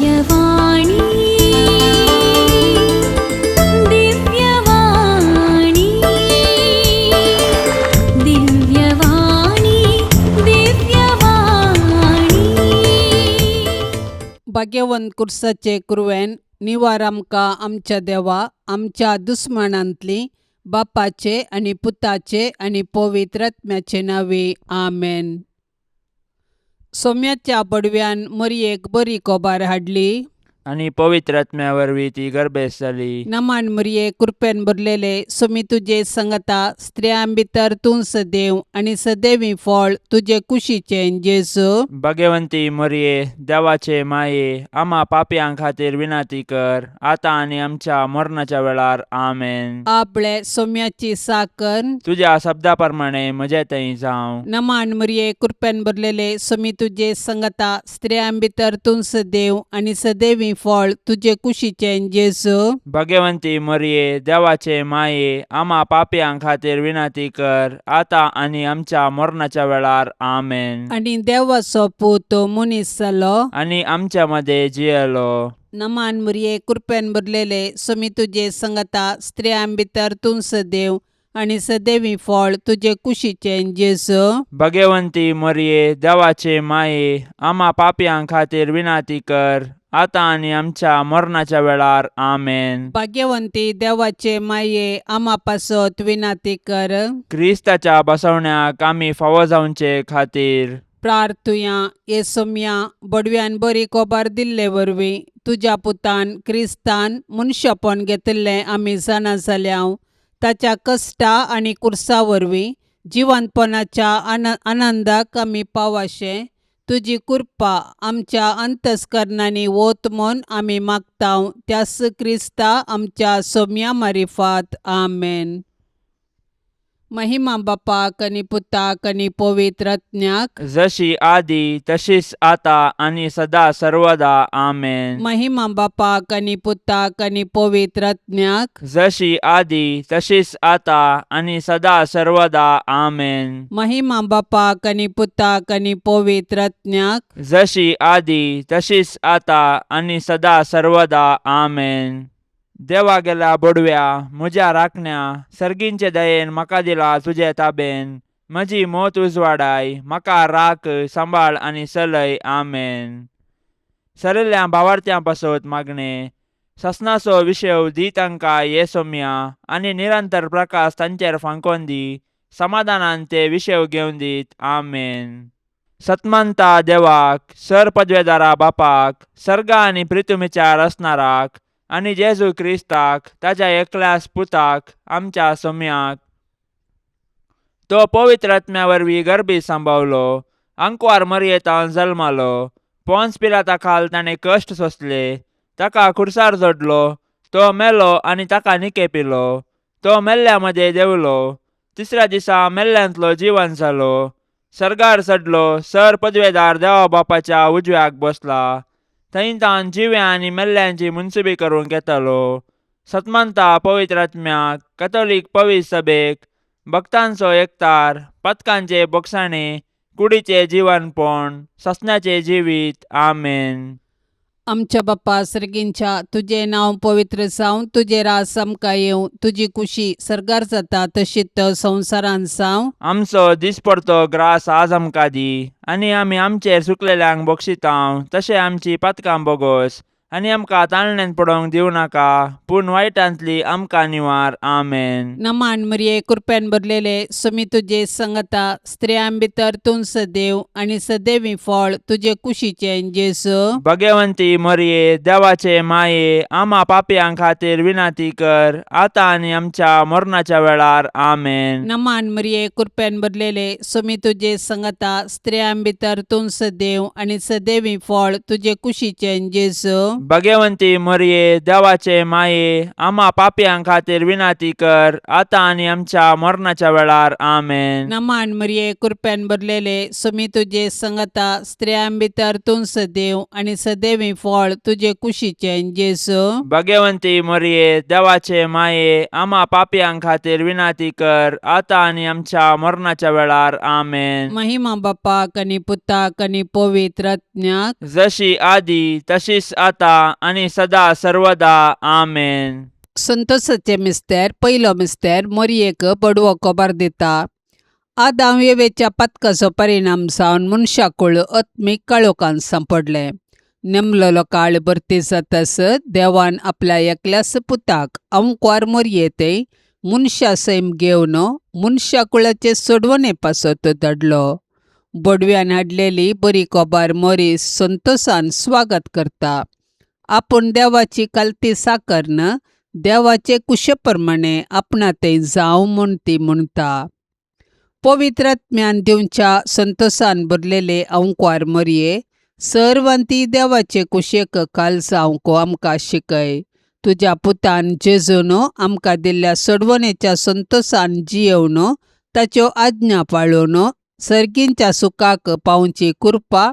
दिव्यवाणी दिव्यवाणी दिव्यवाणी दिव्यवाणी भाग्यवंत कुर्साचे कुरवेन निवार आमकां आमच्या देवा आमच्या दुस्मनांतली बापाचे आनी पुताचे आनी पवित्र आत्म्याचे नावे आमेन. सोम्याच्या पडव्यान मरयेक बरी कोबार हाडली आणि पवित्र आत्म्या वरवीं ती गर्भेस जाली. नमान मरये कृपेन भरलेले सोमी तुजे संगता स्त्रियां भितर तूं सदैव आनी सदैवी फळ तुजे कुशीचे जेजू. भाग्यवंती मरिये देवाचे माये आम्हा पापयां खातीर विनाती कर आता आणि आमच्या मरणाच्या वेळार आमेन. आपले सोम्याची साकर तुझ्या शब्दा प्रमाणे म्हजे थंय जावं. नमान मरये कृपेन भरलेले सोमी तुजे संगता स्त्रियां भितर तूं सदैव आनी सदैवी फळ तुजे कुशीचे जेजू. भाग्यवंती मरिये देवाचे माये आम्हा पापयां खातीर विनाती कर आता आणि आमच्या मरणाच्या वेळार आमेन. आनी देवाचो पूत मनीस जालो आणि आमच्या मध्ये जियेलो. नमान मरये कृपेन भरलेले सोमी तुजे संगता स्त्रियां भितर तूं सदैव आनी सदैवी फळ तुजे कुशीचे जेजू. भाग्यवंती मरिये देवाचे माये आम्हा पापयां खातीर विनाती कर आता आणि आमच्या मरणाच्या वेळार आमेन. भाग्यवंती देवाचे माये आम्हा पासत विनाती कर. क्रिस्ताच्या बसवण्याक आमी फावो जावचे खातीर प्रार्थुया ये सोम्या बडव्यान बरी कोबार दिल्ले वरवीं तुज्या पुतान क्रिस्तान मनशापण घेतिल्लें आमी जाणा जाल्याव ताच्या कश्टा आनी कुर्सा वरवीं जिवंतपणाच्या आनंदाक आमी पावाशे तुजी कृपा आमच्या अंतस्करणांनी वोत म्हूण आमी मागताव त्यास क्रिस्ता आमच्या सोम्या मारिफात आमेन. महिमा बापाक आनी पुताक आनी पवित्र आत्म्याक जशी आदी तशीच आता आणि सदा सर्वदा आमेन. महिमा बापाक आनी पुताक आनी पवित्र आत्म्याक जशी आदी तशीच आता आणि सदा सर्वदा आमेन. महिमा बापाक आनी पुताक आनी पवित्र आत्म्याक जशी आदी तशीच आता आणि सदा सर्वदा आमेन. देवा गेला बडव्या म्हज्या राखण्या सर्गींचे दयेन म्हाका दिला तुजे ताबेन म्हजी मोत उजवाडाय म्हाका राख सांबाळ आनी चलय आमेन. सरिल्ल्या भावार्थ्यां पासत मागणे ससनाचो विशय दी तांकां ये सोम्या आनी निरंतर प्रकाश तांचेर फांकोन दी समाधानान ते विशय घेवन दीत आमेन. सतमंता देवाक सर पदवेदारा बापाक सर्गा आनी पृथ्वीचार असणाराक आनी जेजू क्रिस्ताक ताच्या एकल्याच पुताक आमच्या सोम्याक तो पवित्र आत्म्या वरवीं गर्भी सांबावलो अंकवार मरयेतावन जल्मालो पोंस पिलाता खाल ताणें कश्ट सोंसले ताका खुर्सार जोडलो तो मेलो आनी ताका निकेपिलो तो मेल्ल्या मध्ये देवलो तिसऱ्या दिसा मेल्ल्यांतलो जिवन जालो सर्गार चडलो सर पदवेदार देवा बापाच्या उजव्याक बसला थंय तान जिव्या आनी मेल्ल्यांची मुनसुबी करूंक येतालो. सतमंता पवित्र आत्म्याक कॅथोलीक पवित्र सभेक भक्तांचो एकतार पथकांचे बोगसाणे कुडीचे जीवनपण ससण्याचे जिवीत आमेन. आमच्या बापा सर्गींच्या तुझे नाव पवित्र जावं तुझे रास आमकां येवं तुजी कुशी सर्गार जाता तशीच संवसारान जावं. आमचो दिसपडतो ग्रास आज आमकां दी आनी आमी आमचेर सुकलेल्यांक बक्षितांव तशें आमची पातकां बोगोस आनी आमकां ताळणेन पडोवंक दिवं नाका पूण वायटांतली आमकां निवार आमेन. नमान मरये कृपेन भरलेले सोमी तुजे संगता स्त्रियां भितर तूं सदैव आनी सदैवी फळ तुजे कुशीचे जेजू. भाग्यवंती मरिये देवाचे माये आम्हा पापयां खातीर विनाती कर आता आणि आमच्या मरणाच्या वेळार आमेन. नमान मरये कृपेन भरलेले सोमी तुजे संगता स्त्रियां भितर तूं सदैव आनी सदैवी फळ तुजे कुशीचे जेजू. भाग्यवंती मरिये देवाचे माये आम्हा पापयां खातीर विनाती कर आता आणि आमच्या मरणाच्या वेळार आमेन. नमान मरिये कृप्यान भरलेले सुमी तुझे संगता स्त्रियां भितर तूं सदैव आणि सदैवी फळ तुझे कुशीचे जेसू. भाग्यवंती मरिये देवाचे माये आम्हा पापयां खातीर विनाती कर आता आणि आमच्या मरणाच्या वेळार आमेन. महिमा बापाक आणि पुताक आणि पवित्र आत्म्याक जशी आधी तशीच आता आणि सदा सर्वदा आमेन. संतोषाचे मिस्तेर पयलो मिस्तेर मरियेक बडवो कोबार दिता. आदाम येवेच्या पथकाचो परिणाम जावन मनशाकुळ आत्मीक काळोखान सांपडले. नेमलेलो काळ भरती जातास देवान आपल्या एकल्याच पुताक अंकवार मरियेते मनशा सैम घेवन मनशाकुळाचे सोडवणे पासत धाडलो. बडव्यान हाडलेली बरी कोबार मरी संतोषान स्वागत करता. आपूण देवाची कालती साकरन देवाचे कुशेप्रमाणे आपणा ते जावं म्हूण ती म्हणटा. पवित्र आत्म्यान दिवच्या संतोषान भरलेले अंकवार मरिये सर्वांती देवाचे कुशेक काल जावंक आमकां शिकय. तुज्या पुतान जेजून आमकां दिल्ल्या सोडवणेच्या संतोषान जियेवन ताच्यो आज्ञा पाळून सर्गींच्या सुखाक पावची कृपा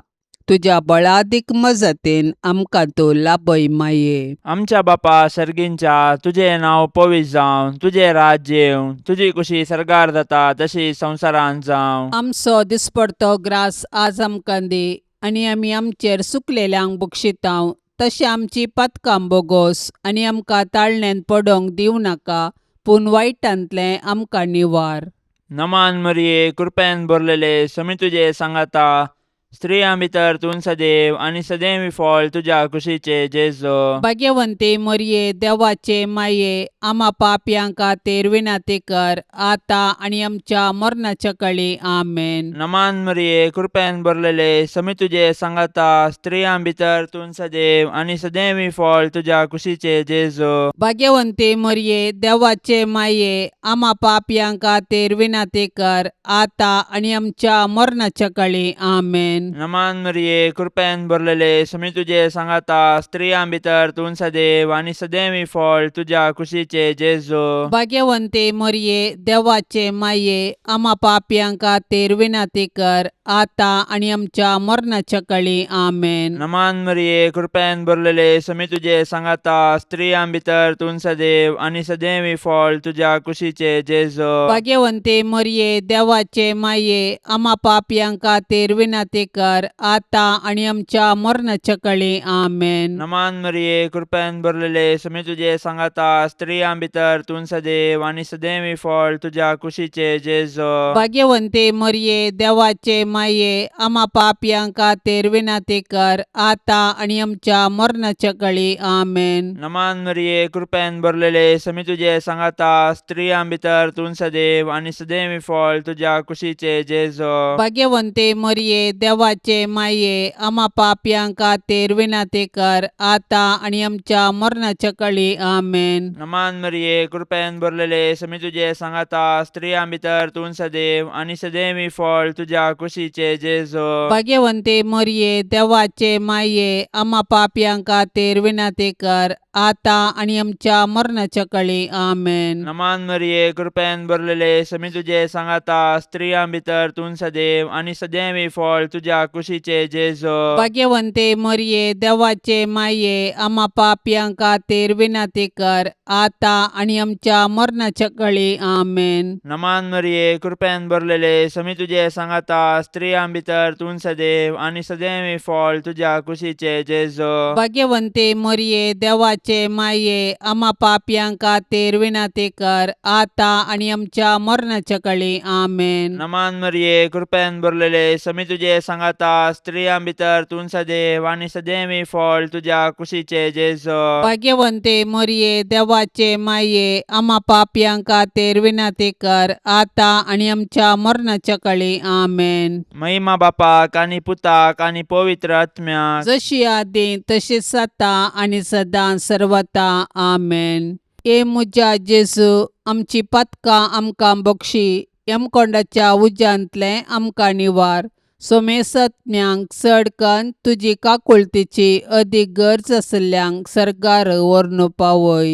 तुज्या बळादीक मजतीन आमकां तो लाभय माये. आमच्या बापा सर्गींच्या तुझे नाव पवित्र जावं, तुझे राज्य येवं, तुझी कुशी सरकार जाता तशी संवसारांत जावं. आमचो दिसपडतो ग्रास आज आमकां दी आनी आमी आमचेर सुकलेल्यांक बक्षितांव. तशें आमची पथकां बोगोस आनी आमकां ताळण्यांत पडोंक दिवं नाका पूण वायटांतले आमकां निवार. नमान मरिये कृपेन भरलेले समी तुझे सांगाता स्त्रियां भितर तूं सदैव आणि सदैवी फळ तुझ्या कुशीचे जेजो. भाग्यवंते मरिये देवाचे माये आम्हा पापयां खातीर विनाती कर आता आणि आमच्या मरणाच्या काळी आमेन. नमान मरिये कृपेन भरलेले समी तुझे सांगाता स्त्रियां भितर तूं सदैव आणि सदैवी फळ तुझ्या कुशीचे जेजो. भाग्यवंते मरिये देवाचे माये आम्हा पापयां खातीर विनाती कर आता आणि आमच्या मरणाच्या काळी आमेन. नमान मरिये कृपेन भरलेले समी तुझे सांगाता स्त्रियां भितर तूं सदैव आणि सदैवी फळ तुझ्या कुशीचे जेजो. भाग्यवंते मरिये देवाचे माये आम्हा पापयां खातीर विनाती कर आता आणि आमच्या मरणाच्या काळी आमेन. नमान मरिये कृपेन भरलेले समी तुझे सांगाता स्त्रियां भितर तूं सदैव आणि सदैवी फळ तुझ्या कुशीचे जेजो. भाग्यवंते मरिये देवाचे माये आम्हा पापयां खातीर विनाती कर आता आणि आमच्या मरणाच्या काळी आमेन. नमान मरिये कृपेन भरलेले समी तुझे सांगाता स्त्रियां भितर तूं सदैव आणि सदैवी फळ तुझ्या कुशीचे जेजो. भाग्यवंते मरिये देवाचे माये आम्हा पापयां खातीर विनाती कर आता आणि आमच्या मरणाच्या काळी आमेन. नमान मरिये कृपेन भरलेले समी तुझे सांगाता स्त्रियां भितर तूं सदैव आणि सदैवी फळ तुझ्या कुशीचे जेजो. भाग्यवंते मरिये देवाचे माये आम्हा पापयां खातीर विनाती कर आता आणि आमच्या मरणाच्या काळी आमेन. नमान मरिये कृपेन भरलेले समी तुझे सांगाता स्त्रियां भितर तूं सदैव आणि सदैवी फळ तुझ्या कुशीचे जेजो. भाग्यवंते मरिये देवाचे माये आम्हा पापयां खातीर विनाती कर आता आणि आमच्या मरणाच्या काळी आमेन. नमान मरिये कृपेन भरलेले समी तुझे सांगाता स्त्रियां भितर तूं सदैव आणि सदैवी फळ तुझ्या कुशीचे जेजो. भाग्यवंते मरिये देवाचे माये आम्हा पापयां खातीर विनाती कर आता आणि आमच्या मरणाच्या काळी आमेन. नमान मरिये कृपेन भरलेले समी तुझे सांगाता स्त्रियां भितर तूं सदैव आणि सदैवी फळ तुझ्या कुशीचे जेजो. भाग्यवंते मरिये देवाचे माये आम्हा पापयां खातीर विनाती कर आता आणि आमच्या मरणाच्या काळी आमेन. नमान मरिये कृपेन भरलेले समी तुझे सांगाता स्त्रियां भितर तूं सदैव आणि सदैवी फळ तुझ्या कुशीचे जेजो. भाग्यवंते मरिये देवाचे माये आम्हा पापयां खातीर विनाती कर आता आणि आमच्या मरणाच्या काळी आमेन. महिमा बापाक आणि पुताक आणि पवित्र आत्म्याक जशी आदी तशीच आता आणि सदां सर्वता आमेन. ए मुजा जेजू आमची पथकां आमकां बक्षी एमकोंडाच्या उज्यांतले आमकां निवार. सोमेसत्म्यांक चड कन्न तुजी काकुळतीची अदीक गरज आसल्ल्यांक सरकार व्हरून पावय.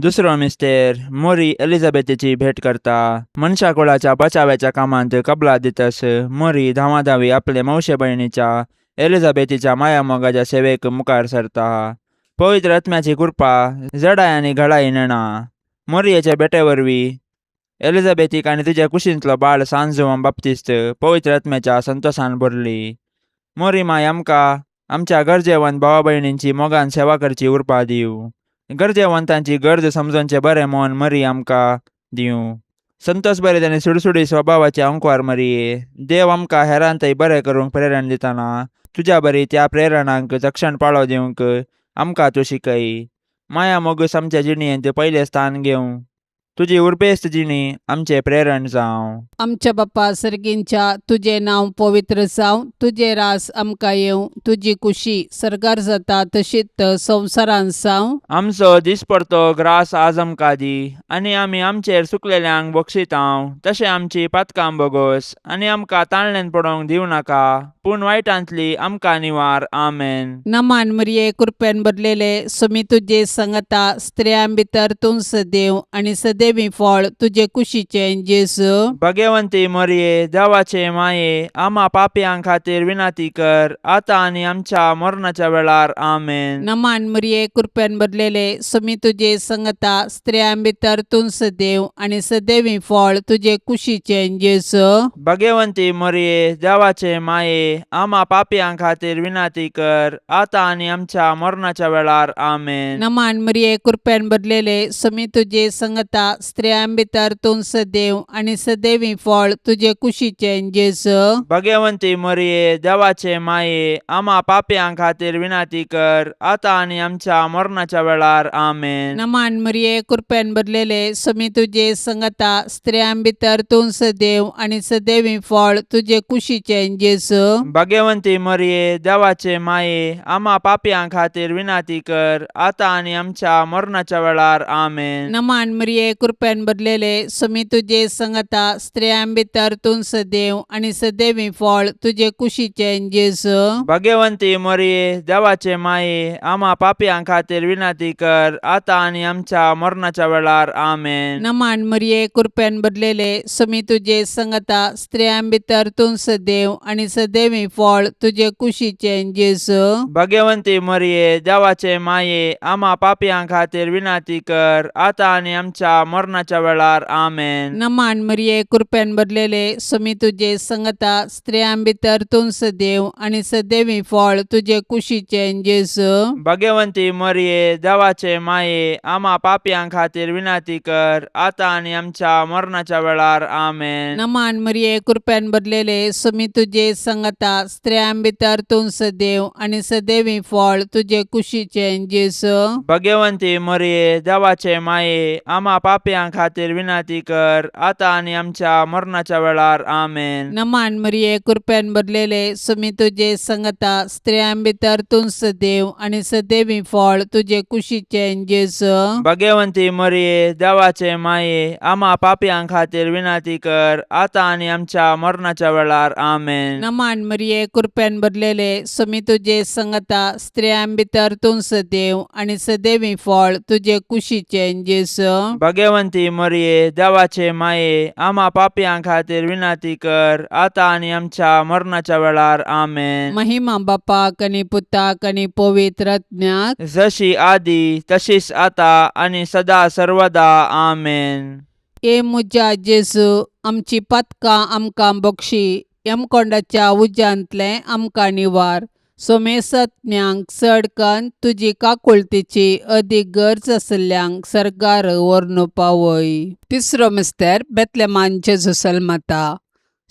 दुसरो मिस्तेर मोरी एलिझाबेथीची भेट करता. मनशा कुळाच्या बचावाच्या कामांत कबलात दितस मोरी धावाधावी आपले मावशे भयणीच्या एलिझाबेथीच्या मायामोगाच्या सेवेक मुखार सरता. पवित्र आत्म्याची कृपा जडाय आनी घडाय नेणा. मोरयेचे भेटे वरवीं एलिझाबेथीक आनी तुज्या कुशींतलो बाळ सांजुवम बाप्तिस्त पवित्र आत्म्याच्या संतोषान भरली. मोरी माय आमकां आमच्या गरजेवंत भावा भयणींची मोगान सेवा करची उर्बा दिवं. गरजेवंतांची गरज समजोवचे बरें मन मरी आमकां दिवं. संतोष बरें आनी सुडसुडी स्वभावाचे अंकवार मरिये, देव आमकां हेरांतय बरें करूंक प्रेरण दितना तुज्या बरी त्या प्रेरणांक चक्षण पाळो दिवंक आमकां तूं शिकय. माया मोगूस आमच्या जिणयेंत पयलें स्थान घेवं. तुजी उर्बेस्त जिणी आमचे प्रेरण जावं. आमच्या बाप्पा सर्गींच्या तुझे नांव पवित्र जावं. तुझे रास आमकां येवं. तुजी कुशी सरकार जाता तशीच संवसारांत जावं. आमचो दिसपडतो ग्रास आज आमकां दी आनी आमी आमचेर सुकलेल्यांक बक्षितांव. तशें आमची पातकां बोगोस आनी आमकां ताळणेन पडोवंक दिवं नाका, पूण वायटांतली आमकां निवार. आमेन. नमान मरिये कृपेन भरलेले सुमी तुजे संगता स्त्रियां भितर तूं सदैव आनी सदैवी फळ तुजे कुशीचे जेजू. भगवंती मरिये देवाचे माये आम्हा पापयां खातीर विनाती कर, आता आनी आमच्या मरणाच्या वेळार. आमेन. नमान मरिये कृपेन भरलेले सुमी तुजे संगता स्त्रियां भितर तूं सदैव आनी सदैवी फळ तुजे कुशीचे जेजू. भगवंती मरिये देवाचे माये आम्हा पापयां खातीर विनाती कर, आता आनी आमच्या मरणाच्या वेळार. आमेन. नमान मरिये कृपेन भरलेले सुमी तुजे संगता स्त्रियां भितर तूं सदैव आनी सदैवी फळ तुजे कुशीचे जेजू. भगवंती मरिये देवाचे माये आम्हा पापयां खातीर विनाती कर, आता आनी आमच्या मरणाच्या वेळार. आमेन. नमान मरिये कृपेन भरलेले सुमी तुजे संगता स्त्रियां भितर तूं सदैव आनी सदैवी फळ तुजे कुशीचे जेजू. भगवंती मरिये देवाचे माये आम्हा पापयां खातीर विनाती कर, आता आनी आमच्या मरणाच्या वेळार. आमेन. नमान मरिये कृपेन भरलेले सुमी तुजे संगता स्त्रियां भितर तूं सदैव आनी सदैवी फळ तुजे कुशीचे जेजू. भगवंती मरिये देवाचे माये आम्हा पापयां खातीर विनाती कर, आता आनी आमच्या मरणाच्या वेळार. आमेन. नमान मरिये कृपेन भरलेले सुमी तुजे संगता स्त्रियां भितर तूं सदैव आनी सदैवी फळ तुजे कुशीचे जेजू. भगवंती मरिये देवाचे माये आम्हा पापयां खातीर विनाती कर, आता आनी आमच्या मरणाच्या वेळार. आमेन. नमान मरिये कृपेन भरलेले सुमी तुजे संगता स्त्रियां भितर तूं सदैव आनी सदैवी फळ तुजे कुशीचे जेजू. भगवंती मरिये देवाचे माये आम्हा पापयां खातीर विनाती कर, आता आनी आमच्या मरणाच्या वेळार. आमेन. नमान मरिये कृपेन भरलेले सुमी तुजे संगता स्त्रियां भितर तूं सदैव आनी सदैवी फळ तुजे कुशीचे जेजू. भगवंती मरिये देवाचे माये आम्हा पापयां खातीर विनाती कर, आता आनी आमच्या मरणाच्या वेळार. आमेन. नमान मरिये कृपेन भरलेले सुमी तुजे संगता स्त्रियां भितर तूं सदैव आनी सदैवी फळ तुजे कुशीचे जेजू. भगवंती मरिये देवाचे माये आम्हा पापयां खातीर विनाती कर, आता आनी आमच्या मरणाच्या वेळार. आमेन. नमान मरिये कृपेन भरलेले सुमी तुजे संगता स्त्रियां भितर तूं सदैव आनी सदैवी फळ तुजे कुशीचे जेजू. भगवंती मरिये देवाचे माये आम्हा पापयां खातीर विनाती कर, आता आनी आमच्या मरणाच्या वेळार. आमेन. महिमा बापाक आनी पुताक आनी पवित्र आत्म्याक, जशी आदी तशीच आता आनी सदा सर्वदा. आमेन. ए मुजा जेजू, आमची पातकां आमकां बक्षी, यमकोंडाच्या उज्यांतले आमकां निवार. सोमेसत्म्यांक चड कन्न तुजी काकुळतीची अदीक गरज आसल्ल्यांक सरकार व्हरून पावय. तिसरो मिस्तेर बेतलेमान जेजू जल्मता.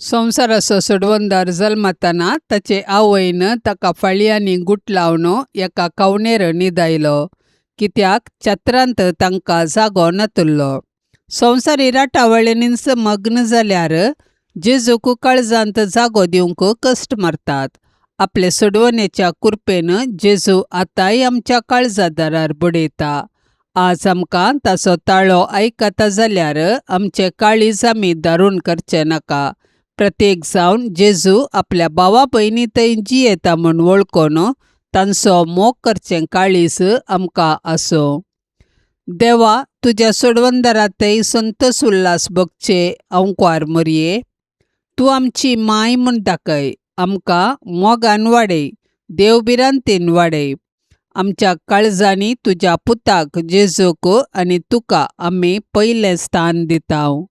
संवसाराचो सोडवंदार जल्मतना ताचे आवयन ताका फाळयांनी गुट लावन एका कवणेर न्हिदायलो, कित्याक चत्रांत तांकां जागो नातुल्लो. संवसारी राटावळींनीच मग्न जाल्यार जेजूक काळजांत जागो दिवंक कश्ट मारतात. आपले सोडवणेच्या कृपेन जेजू आतांय आमच्या काळजादारार बडयता. आज आमकां ताचो ताळो आयकता जाल्यार आमचे काळीज आमी दारूण करचे नाका, प्रत्येक जावन जेजू आपल्या भावा भयणी थंय जी येता म्हूण वळखोन तांचो मोग करचें काळीज आमकां आसो. देवा, तुज्या सोडवंदरा थंय संतोष उल्हास भोगचे अंकार मरये. तूं आमची माय म्हूण दाखय, आमकां मोगान वाडय, देवबिरांतेन वाडय. आमच्या काळजांनी तुज्या पुताक जेजूक आनी तुका आमी पयलें स्थान दितांव.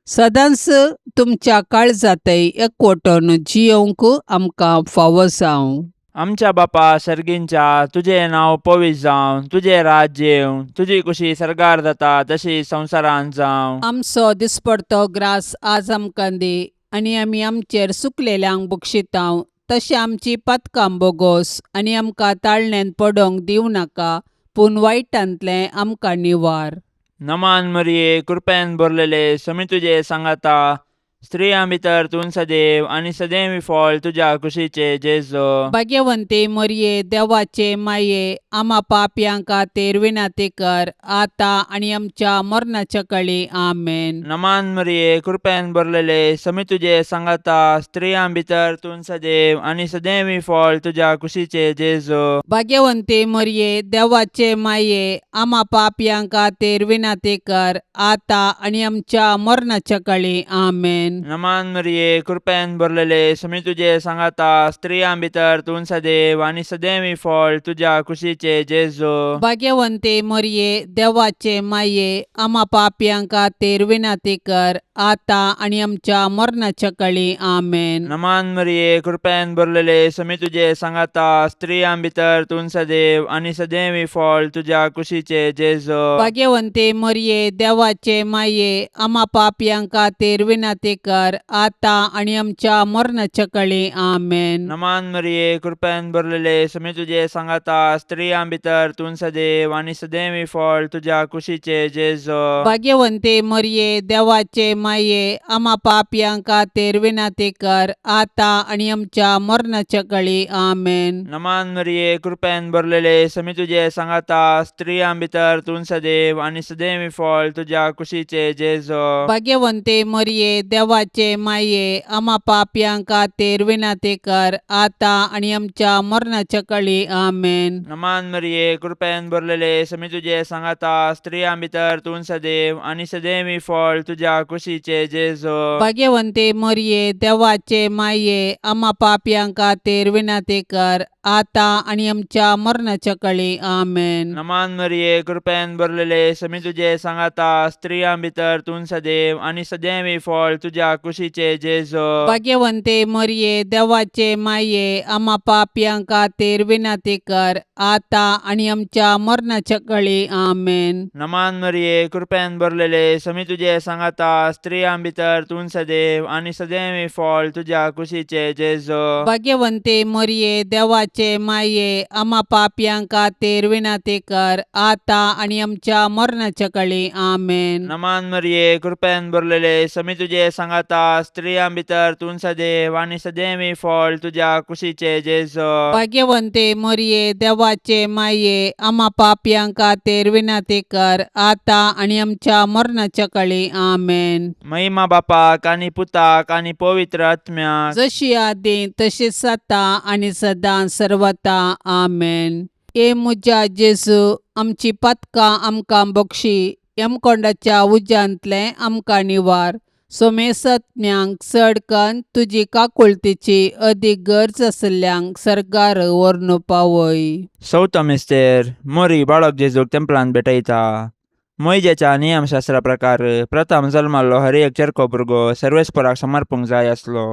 सदांच तुमच्या काळजांतय एकवटून जियोंक आमकां फावो जावं. आमच्या बापा सर्गींच्या, तुजें नांव पवित्र जावं, तुजें राज्य येवं, तुजी कुशी सरकार जाता तशी संवसारांत जावं. आमचो दिसपडतो ग्रास आज आमकां दी, आनी आमी आमचेर चुकलेल्यांक बक्षितांव, तशें आमची पातकां बोगोस आनी आमकां ताळण्यांत पडोवंक दिवं नाका, पूण वायटांतलें आमकां निवार. नमान मरिये, कृपेन भरलेले, समी तुजे सांगाता, स्त्रियां भितर तूं सदैव आनी सदैवी फळ तुज्या कुशीचे जेजो. भाग्यवंते मरिये, देवाचे माये, आम्हा पापयांक खातीर विनाती कर, आतां आनी आमच्या मरणाच्या काळी. आमेन. नमान मरिये, कृपेन भरलेले, समी तुजे सांगाता, स्त्रियां भितर तूं सदैव आनी सदैवी फळ तुज्या कुशीचे जेजो. भाग्यवंते मरिये, देवाचे माये, आम्हा पापयांक खातीर विनाती कर, आतां आनी आमच्या मरणाच्या काळी. आमेन. नमान मरिये, कृपेन भरलेले, समी तुजे सांगाता, स्त्रियां भितर तूं सदैव आनी सदैवी फळ तुज्या कुशीचे जेजो. भाग्यवंते मरिये, देवाचे माये, आम्हा पापयांक खातीर विनाती कर, आतां आनी आमच्या मरणाच्या काळी. आमेन. नमान मरिये, कृपेन भरलेले, समी तुजे सांगाता, स्त्रियां भितर तूं सदैव आनी सदैवी फळ तुज्या कुशीचे जेजो. भाग्यवंते मरिये, देवाचे माये, आम्हा पापयांक खातीर विनाती कर, आतां आनी आमच्या मरणाच्या काळी. आमेन. नमान मरिये, कृपेन भरलेले, समी तुजे सांगाता, स्त्रियां भितर तूं सदैव आनी सदैवी फळ तुज्या कुशीचे जेजो. भाग्यवंते मरिये, देवाचे माये, आम्हा पापयांक खातीर विनाती कर, आतां आनी आमच्या मरणाच्या काळी. आमेन. नमान मरिये, कृपेन भरलेले, समी तुजे सांगाता, स्त्रियां भितर तूं सदैव आनी सदैवी फळ तुज्या कुशीचे जेजो. भाग्यवंते मरिये, देवाचे माये, आम्हा पापयांक खातीर विनाती कर, आतां आनी आमच्या मरणाच्या काळी. आमेन. नमान मरिये, कृपेन भरलेले, समी तुजे सांगाता, स्त्रियां भितर तूं सदैव आनी सदैवी फळ तुज्या कुशीचे जेजो. भाग्यवंते मरिये, देवाचे माये, आम्हा पापयांक खातीर विनाती कर, आतां आनी आमच्या मरणाच्या काळी. आमेन. नमान मरिये, कृपेन भरलेले, समी तुजे सांगाता, स्त्रियां भितर तूं सदैव आनी सदैवी फळ तुज्या कुशीचे जेजो. भाग्यवंते मरिये, देवाचे माये, आम्हा पापयांक खातीर विनाती कर, आतां आनी आमच्या मरणाच्या काळी. आमेन. नमान मरिये, कृपेन भरलेले, समी तुजे सांगाता, स्त्रियां भितर तूं सदैव आनी सदैवी फळ तुज्या कुशीचे जेजो. भाग्यवंते मरिये, देवाचे माये, आम्हा पापयांक खातीर विनाती कर, आतां आनी आमच्या मरणाच्या काळी. आमेन. नमान मरिये, कृपेन भरलेले, समी तुजे सांगाता, स्त्रियां भितर तूं सदैव आनी सदैवी फळ तुज्या कुशीचे जेजो. भाग्यवंते मरिये, देवाचे माये, आम्हा पापयांक खातीर विनाती कर, आतां आनी आमच्या मरणाच्या काळी. आमेन. महिमा बापाक आनी पुताक आनी पवित्र आत्म्याक, जशी आदी तशीच आता आनी सदां सर्वता. आमेन. ए मुजा जेजू, आमची पातकां आमकां बक्षी, यमकोंडाच्या उज्यांतले आमकां निवार. सोमेसत्म्यांक चड कन्न तुजी काकुळतीची अदीक गरज आसल्यांक सरकार व्हरून पावय. चवथो मिस्तेर, मोरी बाळक जेजूक तेंपलांत भेटयता. मोइजेच्या नियमशास्त्रा प्रकार प्रथम जल्माल्लो हर एक चरको भुरगो सर्वेस्पराक समर्पूंक जाय आसलो.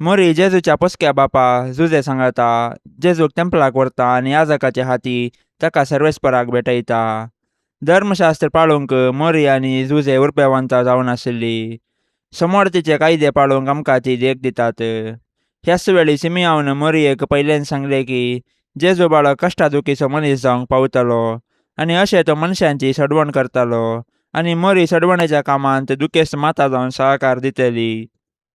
मोरी जेजूच्या पोसक्या बापा जुजे सांगाता, जेजूक तेंपलाक व्हरता आनी याजकाचे हाती ताका सर्वेस्पराक भेटयता. धर्मशास्त्र पाळूंक मोरी आनी जुजे उरपेवंतां जावन आशिल्लीं. समोर तिचे कायदे पाळूंक आमकां ती देख दितात. ह्याच वेळी सिमियावन मोरयेक पयलें सांगलें की जेजू बाळक कश्टादुखीचो मनीस जावंक पावतलो आनी अशें तो मनशांची सडवण करतालो आनी मोरी सडवणेच्या कामांत दुखेस्त माता जावन सहकार दितली.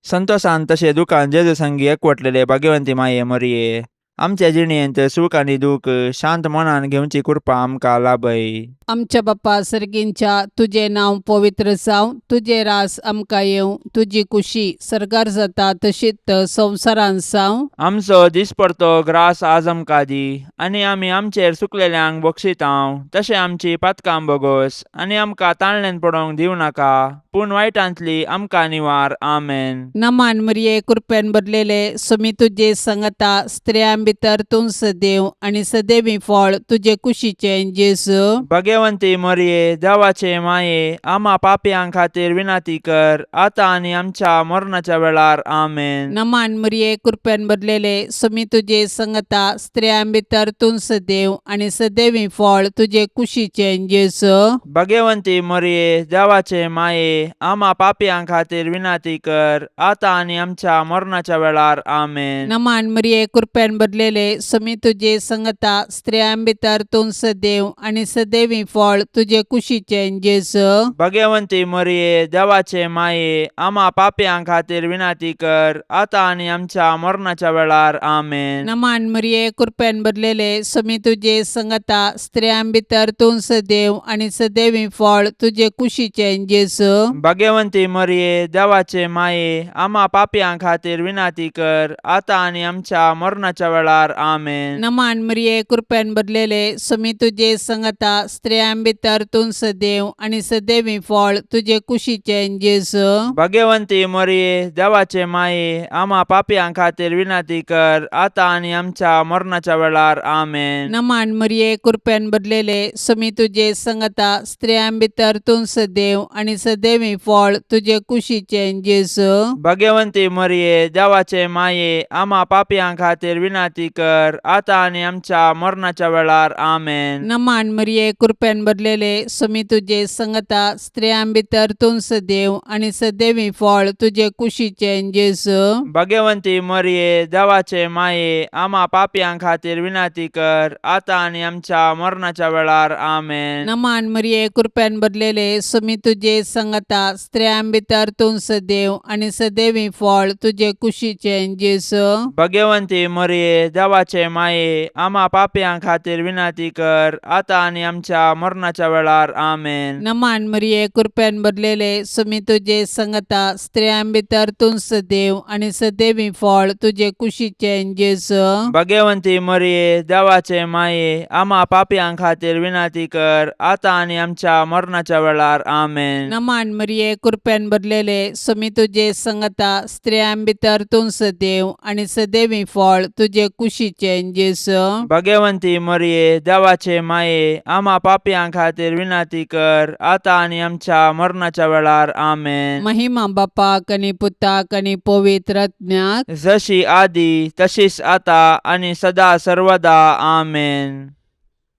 संतोशान तशें दुखान जेजू संगी एकवटलेले भाग्यवंती माये मोरये, आमच्या जिणेंत सूख आनी दूख शांत मनान घेवची कृपा आमकां लाभय. आमच्या बाप्पा सर्गींच्या तुझे नांव पवित्र जावं, तुझे रास आमकां येवं, तुजी कुशी सरकार जाता तशीच संवसारांत जावं. आमचो दिसपरतो ग्रास आज आमकां दी, आनी आमी आमचेर सुकलेल्यांक बक्षितांव. तशें आमची पातकां बोगोस, आनी आमकां ताळणेन पडोवंक दिवं नाका, पूण वायटांतली आमकां निवार. आमेन. नमान मरिये कृपेन भरलेले सुमी तुझे संगता स्त्रियां भितर तूं सदैव आनी सदैवी फळ तुझे कुशीचे जेजू. भगवंती मरिये देवाचे माये, आम्हा पापयांक खातीर विनाती कर, आतां आनी आमच्या मरणाच्या वेळार. आमेन. नमान मरिये कृपेन भरलेले सुमी तुझे संगता स्त्रियां भितर तूं सदैव आनी सदैवी फळ तुझे कुशीचे जेजू. भगवंती मरिये देवाचे माये, आम्हा पापयांक खातीर विनाती कर, आतां आनी आमच्या मरणाच्या वेळार. आमेन. नमान मरिये कृपेन भरलेले सुमी तुझे संगता स्त्रियां भितर तूं सदैव आनी सदैवी फळ तुझे कुशीचे जेजू. भगवंती मरिये देवाचे माये, आम्हा पापयांक खातीर विनाती कर, आतां आनी आमच्या मरणाच्या वेळार. आमेन. नमान मरिये कृपेन भरलेले सुमी तुझे संगता स्त्रियां भितर तूं सदैव आनी सदैवी फळ तुझे कुशीचे जेजू. भगवंती मरिये देवाचे माये, आम्हा पापयांक खातीर विनाती कर, आतां आनी आमच्या मरणाच्या वेळार. आमेन. नमान मरिये कृपेन भरलेले सुमी तुझे संगता स्त्रियां भितर तूं सदैव आनी सदैवी फळ तुझे कुशीचे जेजू. भगवंती मरिये देवाचे माये, आम्हा पापयांक खातीर विनाती कर, आतां आनी आमच्या मरणाच्या वेळार. आमेन. नमान मरिये कृपेन भरलेले सुमी तुझे संगता स्त्रियां भितर तूं सदैव आनी सदैवी फळ तुझे कुशीचे जेजू. भगवंती मरिये देवाचे माये, आम्हा पापयांक खातीर विनाती कर, आतां आनी आमच्या मरणाच्या वेळार. आमेन. नमान मरिये कृपेन भरलेले सुमी तुझे संगता स्त्रियां भितर तूं सदैव आनी सदैवी फळ तुझे कुशीचे जेजू. भगवंती मरिये देवाचे माये, आम्हा पापयांक खातीर विनाती कर, आतां आनी आमच्या मरणाच्या वेळार. आमेन. नमान मरिये कृपेन भरलेले सुमी तुझे संगता स्त्रियां भितर तूं सदैव आनी सदैवी फळ तुझे कुशीचे जेजू. भगवंती मरिये देवाचे माये, आम्हा पापयांक खातीर विनाती कर, आतां आनी आमच्या मरणाच्या वेळार. आमेन. नमान मरिये कृपेन भरलेले सुमी तुझे संगता स्त्रियां भितर तूं सदैव आनी सदैवी फळ तुझे कुशीचे जेजू. भगवंती मरिये देवाचे माये, आम्हा पापयांक खातीर विनाती कर, आतां आनी आमच्या मरणाच्या वेळार. आमेन. नमान मरिये कृपेन भरलेले सुमी तुझे संगता स्त्रियां भितर तूं सदैव आनी सदैवी फळ तुझे कुशीचे जेजू. भगवंती मरिये देवाचे माये, आम्हा पापयांक खातीर विनाती कर, आतां आनी आमच्या मरणाच्या वेळार. आमेन. महिमा बापाक आनी पुताक आनी पवित्र आत्म्याक, जशी आदी तशीच आतां आनी सदा सर्वदा. आमेन.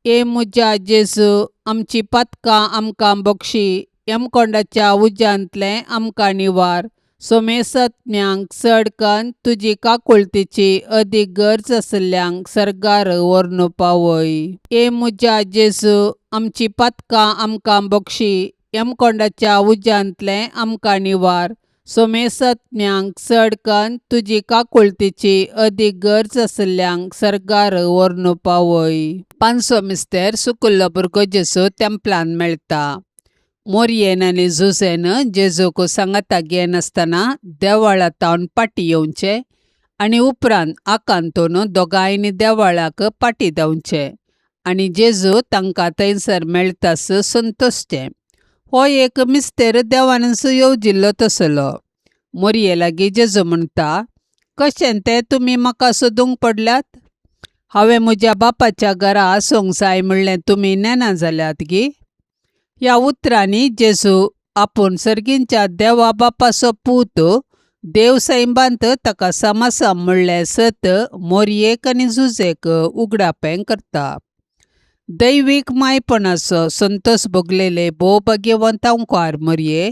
ए मुजा जेजू, आमची पातकां आमकां बक्षी, यमकोंडाच्या उज्यांतले आमकां निवार. सोमेसत्म्यांक चड कन्न तुजी काकुळतीची अदीक गरज आसल्यांक सरकार व्हरून पावय. ए मुजा जेजू, आमची पातकां आमकां बक्षी, यमकोंडाच्या उज्यांतले आमकां निवार. सोमेसत्म्यांक चड कन्न तुजी काकुळतीची अदीक गरज आसल्यांक सरकार व्हरून पावय. पांचवो मिस्तेर सुकुल्लो भुरगो जेजू तेंपलान मेळटा. मोरयेन आनी झुजेन जेजूक सांगाता घेन आसतना देवळांतावन पाटी येवचे आनी उपरांत आकांतून दोगांयनी देवळाक पाटी देंवचे आनी जेजू तांकां थंयसर मेळटास संतोसचे. हो एक मिस्तेर देवानच येवजिल्लो तसलो. मोरये लागीं जेजू म्हणटा, कशें तें तुमी म्हाका सोदूंक पडल्यात? हांवें म्हज्या बापाच्या घरा आसूंक जाय म्हणलें तुमी नेना जाल्यात गी. ह्या उतरांनी जेजू आपूण सर्गींच्या देवा बापाचो पूत देव सैबांत ताका समासम म्हणलें सत मोरयेक आनी झुजेक उगडापें करता. दैवीक मायपणाचो संतोश भोगलेले भोव भाग्यवंतांकार मोरये,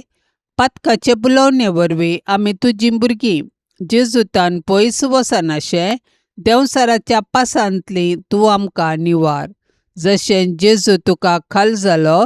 पातकाचे बुलोवणे वरवीं आमी तुजीं भुरगीं जेजूतान पयस वचनाशें देंवसाराच्या पासांतलीं तूं आमकां निवार. जशें जेजू तुका खाल जालो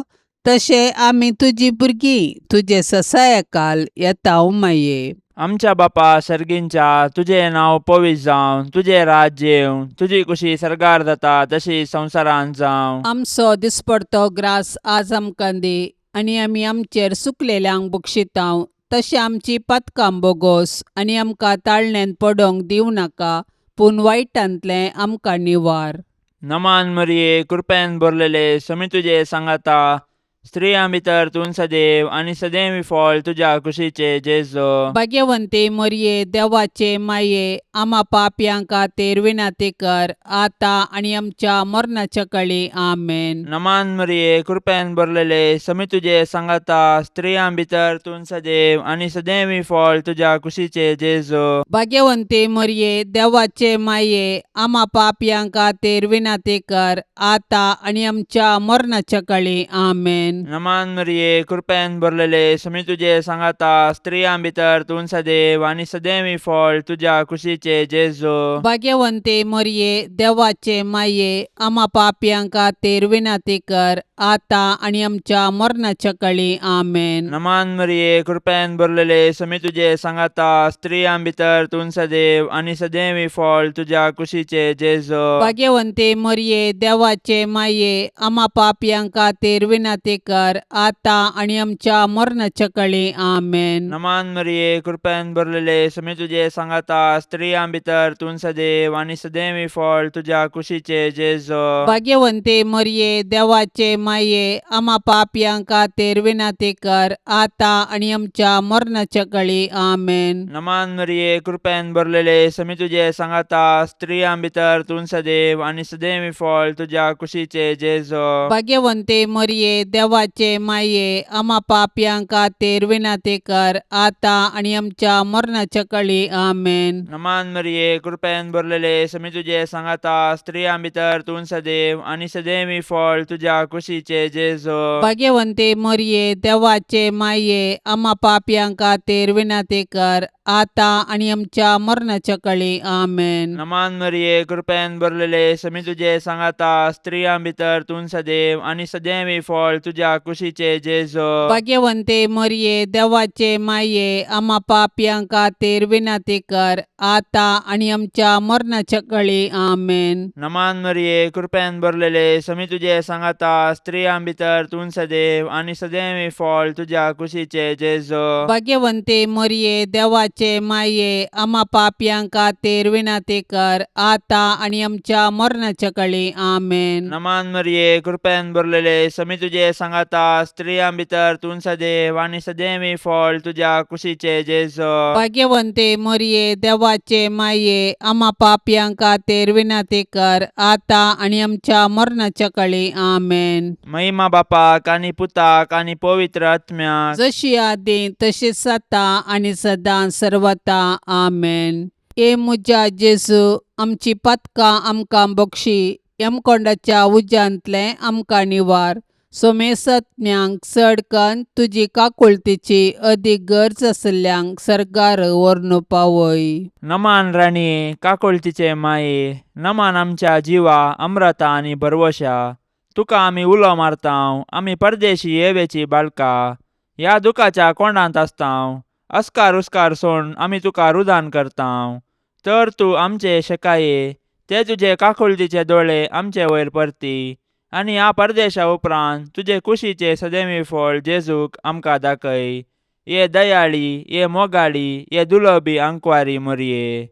तशें आमी तुजीं भुरगीं तुजे ससायकाल येतांव माये. आमच्या बापा सर्गींच्या तुझे नाव पवित्र जावं, तुझे राज्य येवं, तुझी कुशी सरकार जाता तशी संवसारांत जावं. आमचो दिसपडतो ग्रास आज आमकां दी, आनी आमी आमचेर सुकलेल्यांक बक्षितांव. तशें आमची पातकां बोगोस, आनी आमकां ताळण्यांत पडोवंक दिवं नाका, पूण वायटांतलें आमकां निवार. नमान मरिये, कृपेन भरलेले, समी तुझे सांगाता, स्त्रियां भितर तूं सदैव आनी सदैवी फळ तुझ्या कुशीचे जेजो. भाग्यवंते मरिये, देवाचे माये, आम्हा पापयांक खातीर विनाती कर, आता आनी आमच्या मरणाच्या काळी. आमेन. नमान मरिये, कृपेन भरलेले, समी तुझे सांगाता, स्त्रियां भितर तूं सदैव आनी सदैवी फळ तुझ्या कुशीचे जेजो. भाग्यवंते मरिये, देवाचे माये, आम्हा पापयांक खातीर विनाती कर, आता आनी आमच्या मरणाच्या काळी. आमेन. नमान मरिये, कृपेन भरलेले, समी तुझे सांगाता, स्त्रियां भितर तूं सदैव आनी सदैवी फळ तुझ्या कुशीचे जेजो. भाग्यवंते मरिये, देवाचे माये, आम्हा पापयांक खातीर विनाती कर, आता आनी आमच्या मरणाच्या काळी. आमेन. नमान मरिये, कृपेन भरलेले, समी तुझे सांगाता, स्त्रियां भितर तूं सदैव आनी सदैवी फळ तुझ्या कुशीचे जेजो. भाग्यवंते मरिये, देवाचे माये, आम्हा पापयांक खातीर विनाती कर, आता आनी आमच्या मरणाच्या काळी. आमेन. नमान मरिये, कृपेन भरलेले, समी तुझे सांगाता, स्त्रियां भितर तूं सदैव आनी सदैवी फळ तुझ्या कुशीचे जेजो. भाग्यवंते मरिये, देवाचे माये, आम्हा पापयांक खातीर विनाती कर, आता आनी आमच्या मरणाच्या काळी. आमेन. नमान मरिये, कृपेन भरलेले, समी तुझे सांगाता, स्त्रियां भितर तूं सदैव आनी सदैवी फळ तुझ्या कुशीचे जेजो. भाग्यवंते मरिये, देवाचे माये, आम्हा पापयांक खातीर विनाती कर, आता आनी आमच्या मरणाच्या काळी. आमेन. नमान मरिये, कृपेन भरलेले, समी तुझे सांगाता, स्त्रियां भितर तूं सदैव आनी सदैवी फळ तुझ्या कुशीचे जेजो. भाग्यवंते मरिये, देवाचे माये, आम्हा पापयांक खातीर विनाती कर, आता आनी आमच्या मरणाच्या काळी. आमेन. नमान मरिये, कृपेन भरलेले, समी तुझे सांगाता, स्त्रियां भितर तूं सदैव आनी सदैवी फळ तुझ्या कुशीचे जेजो. भाग्यवंते मरिये, देवाचे माये, आम्हा पापयांक खातीर विनाती कर, आता आनी आमच्या मरणाच्या काळी. आमेन. नमान मरिये, कृपेन भरलेले, समी तुझे सांगाता, स्त्रियां भितर तूं सदैव आनी सदैवी फळ तुझ्या कुशीचे जेजो. भाग्यवंते मरिये, देवाचे माये, आम्हा पापयांक खातीर विनाती कर, आता आनी आमच्या मरणाच्या काळी. आमेन. नमान मरिये, कृपेन भरलेले, समी तुझे सांगाता, स्त्रियां भितर तूं सदैव आनी सदैवी फळ तुझ्या कुशीचे जेजो. भाग्यवंते मरिये, देवाचे माये, आम्हा पापयांक खातीर विनाती कर, आता आनी आमच्या मरणाच्या काळी. आमेन. महिमा बापाक आनी पुताक आनी पवित्र आत्म्याक, जशी आदी तशीच आता आनी सदां सर्वता. आमेन. ए मुजा जेजू, आमची पातकां आमकां बक्षी, यमकोंडाच्या उज्यांतलें आमकां निवार. सोमेसत्म्यांक चडकन तुजी काकुळतीची अदीक गरज आसल्यांक सरकार व्हरून पावय. नमान राणये, काकुळतीचे माये, नमान आमच्या जिवा, अमृता आनी भरवशा. तुका आमी उलो मारतांव, आमी परदेशी येवेची बाळकां, ह्या दुखाच्या कोंडांत आसतांव. अस्कार उस्कार सोडून आमी तुका रुदान करतांव. तर तूं आमचे शेकाये, ते तुजे काकुळतीचे दोळे आमचे वयर परती, आनी ह्या परदेशा उपरांत तुजे कुशीचे सदैवी फळ जेजूक आमकां दाखय. ये दयाळी, ये मोगाळी, ये दुलोबी आंकवारी मरिये.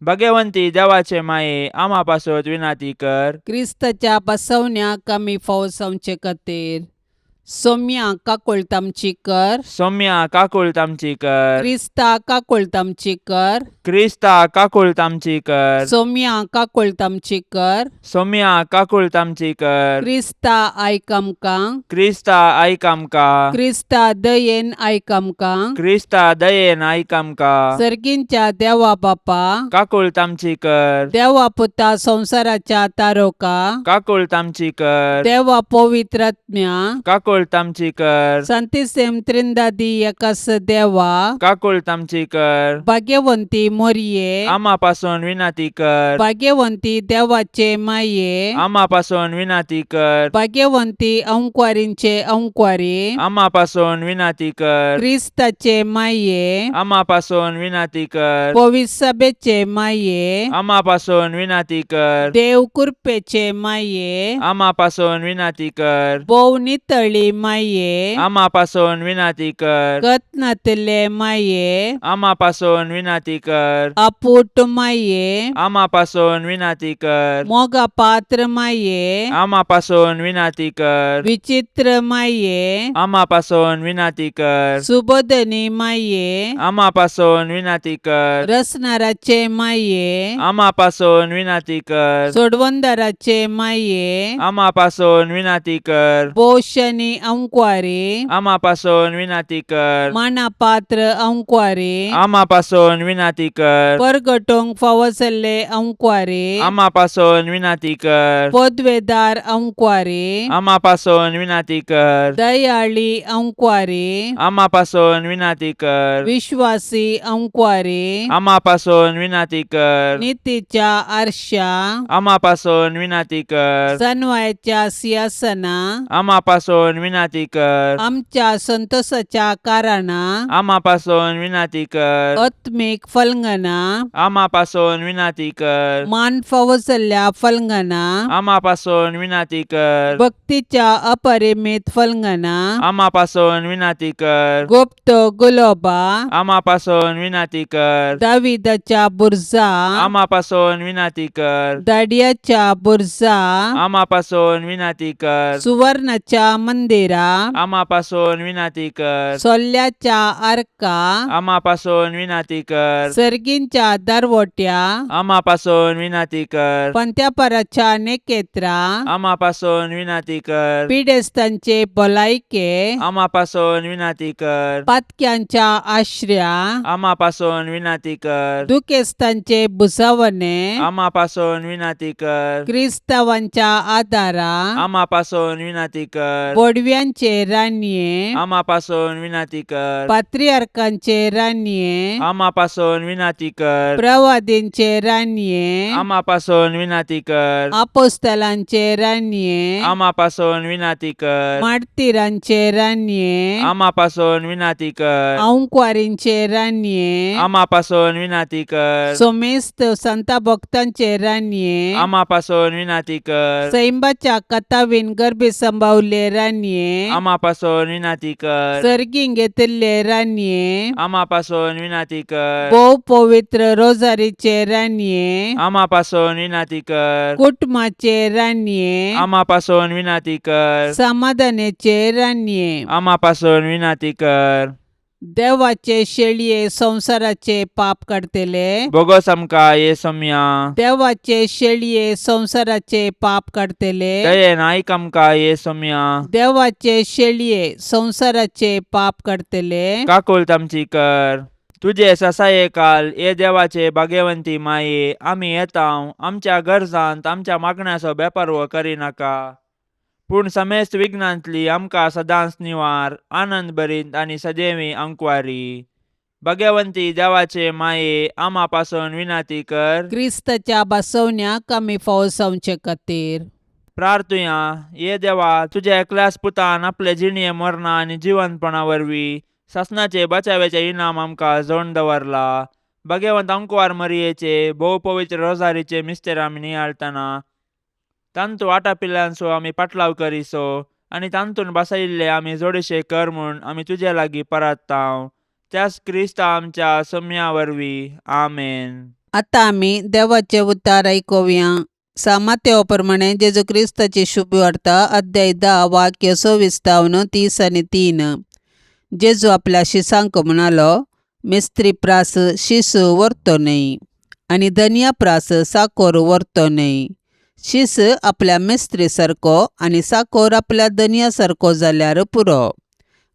भाग्यवंती देवाचे माये, आम्हा पासत विनाती कर. क्रिस्ताच्या बसवण्याक आमी फावो जावचे खातीर सोम्या काकुळतामची कर. सौम्या काकुळतामची कर. क्रिस्ता काकुळतामची कर. क्रिस्ता काकुळतामची कर. सोम्या काकुळतामची कर. सौम्या काकुळतामची कर. क्रिस्ता आयक आमकां. क्रिस्ता आयक आमकां. क्रिस्ता दयेन आयक आमकां. क्रिस्ता दयेन आयक आमकां. सर्गींच्या देवा बापा, काकुळतामची कर. देवा पुता संसाराच्या तारोका, काकुळतामची कर. देवा पवित्र आत्म्या, काकुळ काकूळ तामची कर Santíssim Trindade Yakas Deva, काकूळ तामची कर भाग्यवंती मोरये, आम्हापासून विनंती कर भाग्यवंती देवाचे माये, आम्हापासून विनंती कर भाग्यवंती अंकुवारींचे अंकुवारी, आम्हापासून विनंती कर क्रिस्ताचे माये, आम्हापासून विनंती कर पवित्र सभेचे माये, आम्हापासून विनंती कर देव कृपेचे माये, आम्हापासून विनंती कर भोव नितळी माये, आम्हापासून विनंती कर गतनातले माये, आम्हापासून विनंती कर अपूट माये, आम्हापासून विनंती कर मोगा पात्र माये, आम्हापासून विनंती कर विचित्र माये, आम्हापासून विनंती कर सुबोधनी माये, आम्हापासून विनंती कर रसनाराचे माये, आम्हापासून विनंती कर सोडवंदाराचे माये, आम्हापासून विनंती कर बोशनी अंकुवारी, आम्हापासून विनंती कर मानापात्र अंकुवारी, आम्हापासून विनंती कर परगटोंक फावसले अंकुवारी, आम्हापासून विनंती कर पदवेदार अंकुवारी, आम्हापासून विनंती कर दयाळी अंकुवारी, आम्हापासून विनंती कर विश्वासी अंकुवारी, आम्हापासून विनंती कर नीतीच्या आरशा, आम्हापासून विनंती कर सन्वयाच्या सिंहासना, आम्हापासून विनंती कर आमच्या संतोषाच्या कारणा, आम्हापासून विनंती कर आत्मिक फलंगना, आम्हापासून विनंती कर मान फावसल्या फलंगना, आम्हापासून विनंती कर भक्तीच्या अपरिमित फलंगना, आम्हापासून विनंती कर गुप्त गुलोबा, आम्हापासून विनंती कर दाविदाच्या बुरजा, आम्हापासून विनंती कर दाडियाच्या बुरजा, आम्हापासून विनंती कर सुवर्णाच्या मंदिरा, आम्हापासून विनंती कर सोल्ल्याच्या आर्का, आम्हापासून विनंती कर सर्गींच्या दरवट्या, आम्हापासून विनंती कर पंत्यापराच्या नेकेत्रा, आम्हापासून विनंती कर पिडेस्तांचे भलायके, आम्हापासून विनंती कर पातक्यांच्या आश्रया, आम्हापासून विनंती कर दुखेस्तांचे बुसावणे, आम्हापासून विनंती कर क्रिस्तावांच्या आदारा, आम्हापासून विनंती कर बोडव्यांचे रान्ये, आम्हापासून विनंती कर पात्रियार्कांचे रान्ये, आम्हापासून विनंती कर प्रवादींचे रान्ये, आम्हापासून विनंती कर आपोस्तलांचे रान्ये, आम्हापासून विनंती कर मार्तिरांचे रान्ये, आम्हापासून विनंती कर अंकुवारींचे रान्ये, आम्हापासून विनंती कर सोमेस्त संता भक्तांचे रान्ये, आम्हापासून विनंती कर सैंबाच्या कथावीन गर्भे संभावले रान्ये, आम्हापासून विनंती कर सर्गीं घेतले रान्ये, आम्हापासून विनंती कर भोव पवित्र रोजारीचे रान्ये, आम्हापासून विनंती कर कुटुंबाचे रान्ये, आम्हापासून विनंती कर समाधानाचे रान्ये, आम्हापासून विनंती कर देवाचे शेळये संसाराचे पाप काढतेले, बोगस आमका येसुम्या देवाचे शेळये संसाराचे पाप काढतेले, दयेन ऐक आमका येसुम्या देवाचे शेळये संसाराचे पाप काढतेले, काकूल तामची कर तुझे ससाये काल ये देवाचे भाग्यवंती माये आम्ही येताव आमच्या गरजांत आमच्या मागण्याचो बेपर्व करिनाका पूण समेस्त विघ्नांतली आमकां सदांच निवार आनंद भरीत आनी सदैवी अंकुवारी भाग्यवंती देवाचे माये आम्हापासून विनंती कर क्रिस्ताच्या बसवण्याक आमी फावसावचे खातीर प्रार्थुया ये देवा तुझ्या एकल्याच पुतान आपले जिणये मरणा आनी जिवंतपणा वरवीं सासनाचे बचावेचे इनाम आमकां जोडून दवरला भाग्यवंत अंकुवार मरियेचे भोव पवित्र रोजारीचे मिस्तेर आमी नियाळतना तांतू वाटा पिल्ल्यांचो आमी पाटलाव करिसो आनी तांतून बसयिल्ले आमी जोडशे कर म्हूण आमी तुजे लागीं परताव त्याच क्रिस्ता आमच्या सोम्या वरवीं आमेन. आतां आमी देवाचे उतार आयकुया. सामात्या प्रमाणे जेजू क्रिस्ताची शुभ वार्ता अध्याय 10 वाक्य 26 आणि 3. जेजू आपल्या शिसांक म्हणालो, मिस्त्री प्रास शीस व्हरतो न्हय आनी धनिया प्रास साकोर व्हरतो न्हय. शीस आपल्या मिस्त्री सारको आनी साकोर आपल्या धनिया सारको जाल्यार पुरो.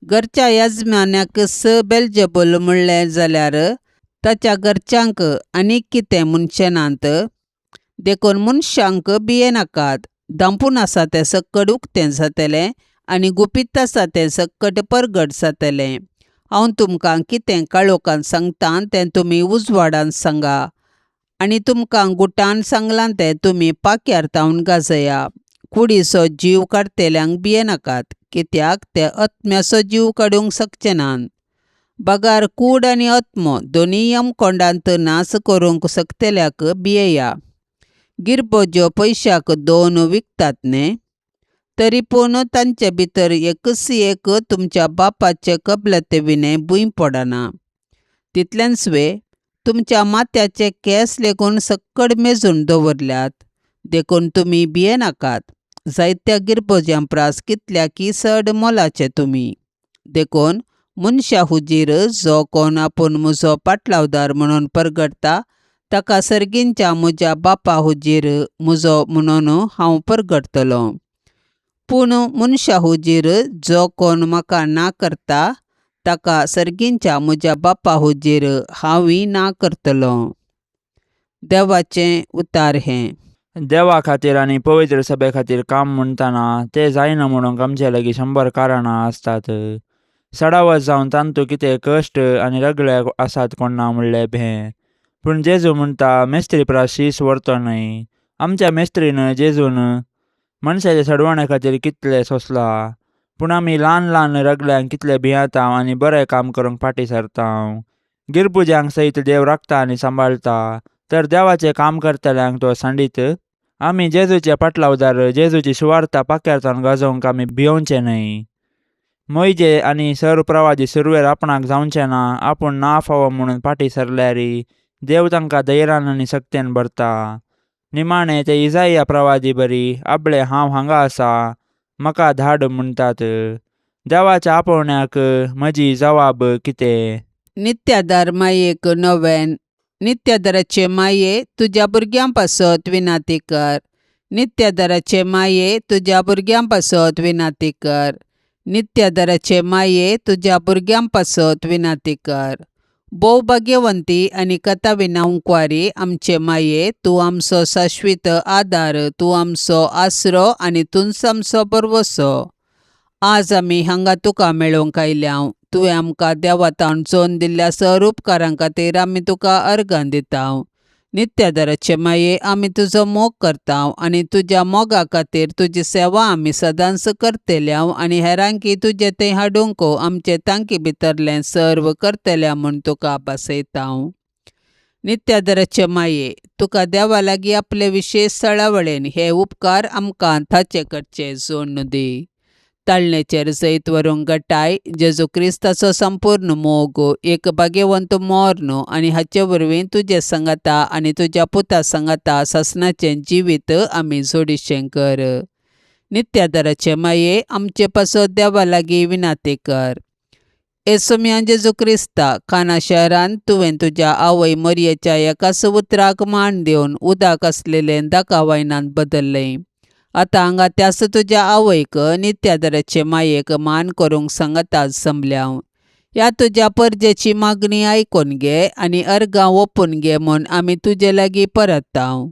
घरच्या यजमान्याक बेलजेबूल म्हणलें जाल्यार ताच्या घरच्यांक आनीक कितें मनशानांत देखून मनशांक भिये नाकात. दांपून आसा तें सकट उक्तें जातलें आनी गुपीत आसा तें सकट परगट जातलें. हांव तुमकां कितें काळोखान सांगतां तें तुमी उजवाडान सांगा, आनी तुमकां गुटान सांगलां तें तुमी पाक्यार तावन गाजया. कुडीचो जीव काडटेल्यांक भियेनाकात, कित्याक ते आत्म्याचो जीव काडूंक शकचे नात. बगार कूड आनी आत्मो दोनीय यमकोंडांत नाश करूंक शकतल्याक भियेया. गिरबो ज्यो पयशाक 2 विकतात न्ही, तरी पूण तांचे भितर एकच एक तुमच्या बापाचे कबलाते विनें भुंय पडना. तितलेंच वे तुमच्या माथ्याचे केस लेगून सक्कड मेजून दवरल्यात, देखून तुमी भियेनाकात. जायत्या गिरबोज्यां प्रास कितल्या की चड मोलाचे तुमी. देखून मनशा हुजीर जो कोण आपूण म्हजो पाटलावदार म्हणून परगडटा, ताका सर्गींच्या म्हज्या बापा हुजीर म्हजो म्हणून हांव परगडटलों. पूण मनशा हुजीर जो कोण म्हाका ना करता, ताका सर्गींच्या म्हज्या बापा हुजीर हांवूय ना करतलों. देवाचें उतार हें. देवा खातीर आनी पवित्र सभे खातीर काम म्हणटाना तें जायना म्हणून आमचे लागीं 100 कारणां आसतात. सडावत जावन तांतू कितें कश्ट आनी रगळे आसात कोण ना म्हणलें भें. पूण जेजू म्हणटा मेस्त्री प्रास शीस व्हरतो न्हय. आमच्या मेस्त्रीन जेजून मनशाच्या सडवणे खातीर कितलें सोंसलां. पूण आमी ल्हान ल्हान रगल्यांक कितले भियेता आनी बरें काम करूंक फाटीं सरता. गिरपुज्यांक सयत देव राखता आनी सांबाळटा, तर देवाचें काम करतल्यांक तो सांडीत. आमी जेजूचे पाटलावदार, जेजूची सुवार्ता पाक्यार तावन गाजोवंक आमी भियोवचें न्हय. मोइजे आनी सर प्रवादी सुरवेर आपणाक जावचें ना. आपूण ना फावो म्हणून फाटीं सरल्यार देव तांकां धैर्यान आनी शक्तीन भरता. निमाणें ते इसाया प्रवादी बरी आपले हांव हांगा आसा, म्हाका धाड म्हणटात. देवाच्या आपोवण्याक म्हजी जबाब कितें? नित्यादार मायेक नोवेन. नित्यादाराचे माये तुज्या भुरग्यां पासत विनाती कर. नित्यादाराचे माये तुज्या भुरग्यां पासत विनाती कर. नित्यादाराचे माये तुज्या भुरग्यां पासत विनाती कर. भोव भाग्यवंती आनी कथा विनांकवारी आमचे माये, तूं आमचो शाश्वीत आदार, तूं आमचो आसरो आनी तूंच आमचो बरवसो. आज आमी हांगा तुका मेळोवंक आयल्याव. तुवें आमकां देवातावन जोन दिल्ल्या सर उपकारां खातीर आमी तुका अर्गां दिताव. नित्यादाराचे माये आमी तुजो मोग करताव आनी तुज्या मोगा खातीर तुजी सेवा आमी सदांच करतल्याव आनी हेरांकी तुजे थंय हाडूंक आमचे तांकी भितरलें सर्व करतल्या म्हूण तुका आभासयताव. नित्यादाराचे माये, तुका देवा लागीं आपले विशेश सळावळेन हे उपकार आमकां थाचे कडचे जोडून दी. ताळणेचेर जैत व्हरूंक घटाय जेजू क्रिस्ताचो संपूर्ण मोग, एक भाग्यवंत मोर्न आनी हाचे वरवीं तुजे सांगाता आनी तुज्या पुता सांगाता सासणाचें जिवीत आमी जोडिशें कर. नित्यादाराचे माये आमचे पासत देवा लागीं विनाती कर. येसुम्या जेजू क्रिस्ता, काना शहरान तुवें तुज्या आवय मरियेच्या एकाच उतराक मान दिवन उदक आसलेलें दाका वायनांत बदल्लें. आतां हांगा त्याच तुज्या आवयक नित्यादाराचे मायेक मान करूंक सांगतात संभल्याव. ह्या तुज्या परजेची मागणी आयकून घे आनी अर्गां ओपून घे म्हूण आमी तुजे लागीं परताव.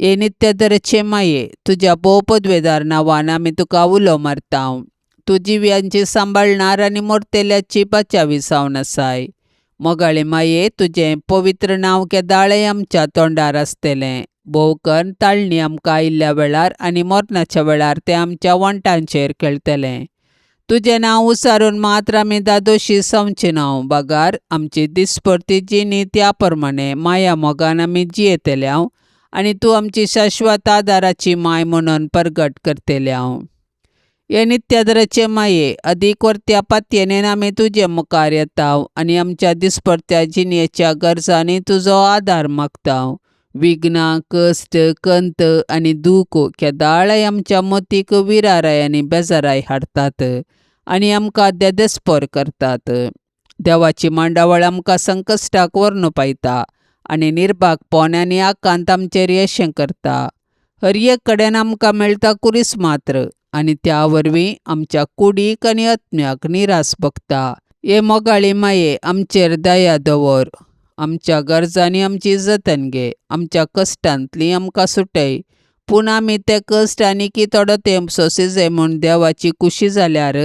हे नित्यादाराचे माये, तुज्या भोव पदवेदार नांवान आमी तुका उलो मारताव. तूं जिव्यांची सांबाळणार आनी मोरतेल्याची बचावी सावन आसाय. मोगाळी माये, तुजें पवित्र नांव केदाळें आमच्या तोंडार आसतलें. भोवकन ताळणी आमकां आयिल्ल्या वेळार आनी मरणाच्या वेळार तें आमच्या वंटांचेर खेळटलें. तुजें नांव उसारून मात्र आमी दादोशी जावचें नांव. बागार आमची दिसपरती जिणी त्या प्रमाणे माया मोगान आमी जियेतल्याव आनी तूं आमची शाश्वत आदाराची माय म्हणून परगट करतल्याव. हे नित्यादाराचे माये, अदीक वर्त्या पातयेन आमी तुजे मुखार येताव आनी आमच्या दिसपरत्या जिणेच्या गरजांनी तुजो आदार मागताव. विघ्नां, कश्ट, कंत आनी दूख केदाळय आमच्या मतीक विराराय आनी बेजाराय हाडटात आनी आमकां देदेस्पर करतात. देवाची मांडावळ आमकां संकश्टाक व्हरून पायता आनी निर्भागपण आनी आकांत आमचेर येशें करता. हर एक कडेन आमकां मेळटा कुरीस मात्र आनी त्या वरवीं आमच्या कुडीक आनी आत्म्याक निरास भोगता. हे मोगाळी माये, आमचेर दया दवर. आमच्या गरजांनी आमची जतन घे. आमच्या कश्टांतली आमकां सुटय. पूण आमी ते कश्ट आनी कितोडो तेंप सोंसे जाय म्हूण देवाची कुशी जाल्यार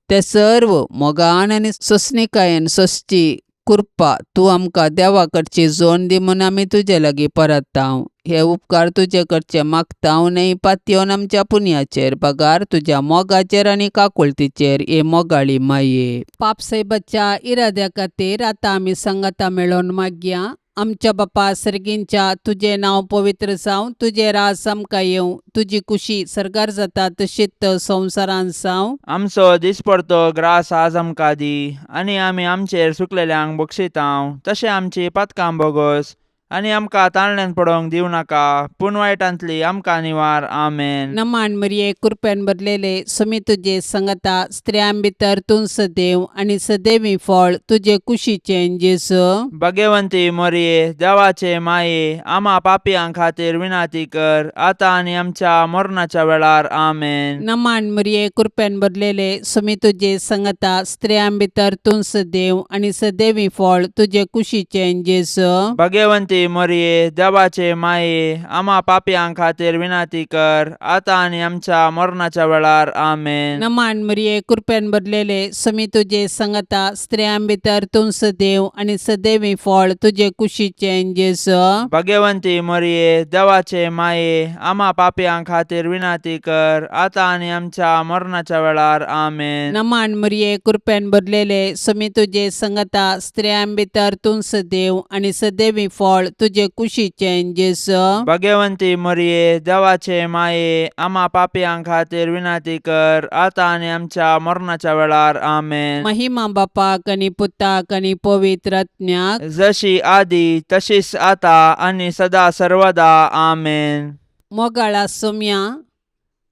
ते सर्व मोगान आनी सोंसणीकायेन सोंसची कृपा तूं आमकां देवा कडची जोड दी म्हूण आमी तुजे लागीं परतांव. हे उपकार तुजे कडचे मागतांव न्हय पातयेवन आमच्या पुण्याचेर पगार तुज्या मोगाचेर आनी काकुळतीचेर हे मोगाळी माये. पापसय बच्चा इराद्या खातीर आतां आमी संगता मेळोन मागया. आमच्या बापा सर्गींच्या तुजें नांव पवित्र जावं, तुजें रास आमकां येवं, तुजी कुशी सरकार जाता तशीच संवसारांत जावं. आमचो दिसपडतो ग्रास आज आमकां दी, आनी आमी आमचेर सुकलेल्यांक बक्षितांव. तशें आमची पातकां बोगोस आनी आमकां ताळण्यांत पडोवंक दिवं नाका, पूण वायटांतली आमकां निवार. आमेन. नमान मरिये कृपेन भरलेले समी तुजे संगता स्त्रियां भितर तूं सदैव आनी सदैवी फळ तुजे कुशीचें जेजू. भाग्यवंती मरिये, देवाचे माये, आमा पापयां खातीर विनाती कर, आतां आनी आमच्या मरणाच्या वेळार. आमेन. नमान मरिये कृपेन भरलेले समी तुजे संगता स्त्रियां भितर तूं सदैव आनी सदैवी फळ तुजे कुशीचें जेजू. भाग्यवंती मरिये, देवाचे माये, आमा पापयां खातीर विनाती कर, आतां आनी आमच्या मरणाच्या वेळार. आमेन. नमान मरिये कृपेन भरलेले समी तुजे संगता स्त्रियां भितर तूं सदैव आनी सदैवी फळ तुजे कुशीचें जेजू. भाग्यवंती मरिये, देवाचे माये, आमा पापयां खातीर विनाती कर, आतां आनी आमच्या मरणाच्या वेळार. आमेन. नमान मरिये कृपेन भरलेले समी तुजे संगता स्त्रियां भितर तूं सदैव आनी सदैवी फळ तुजे कुशीचें जेजू. भाग्यवंती मरिये, देवाचे माये, आमा पापयां खातीर विनाती कर, आतां आनी आमच्या मरणाच्या वेळार. आमेन. महिमा बापाक आनी पुताक आनी पवित्र आत्म्याक जशी आदी तशीच आता आनी सदा सर्वदा. आमेन. मोगाळा सोम्या,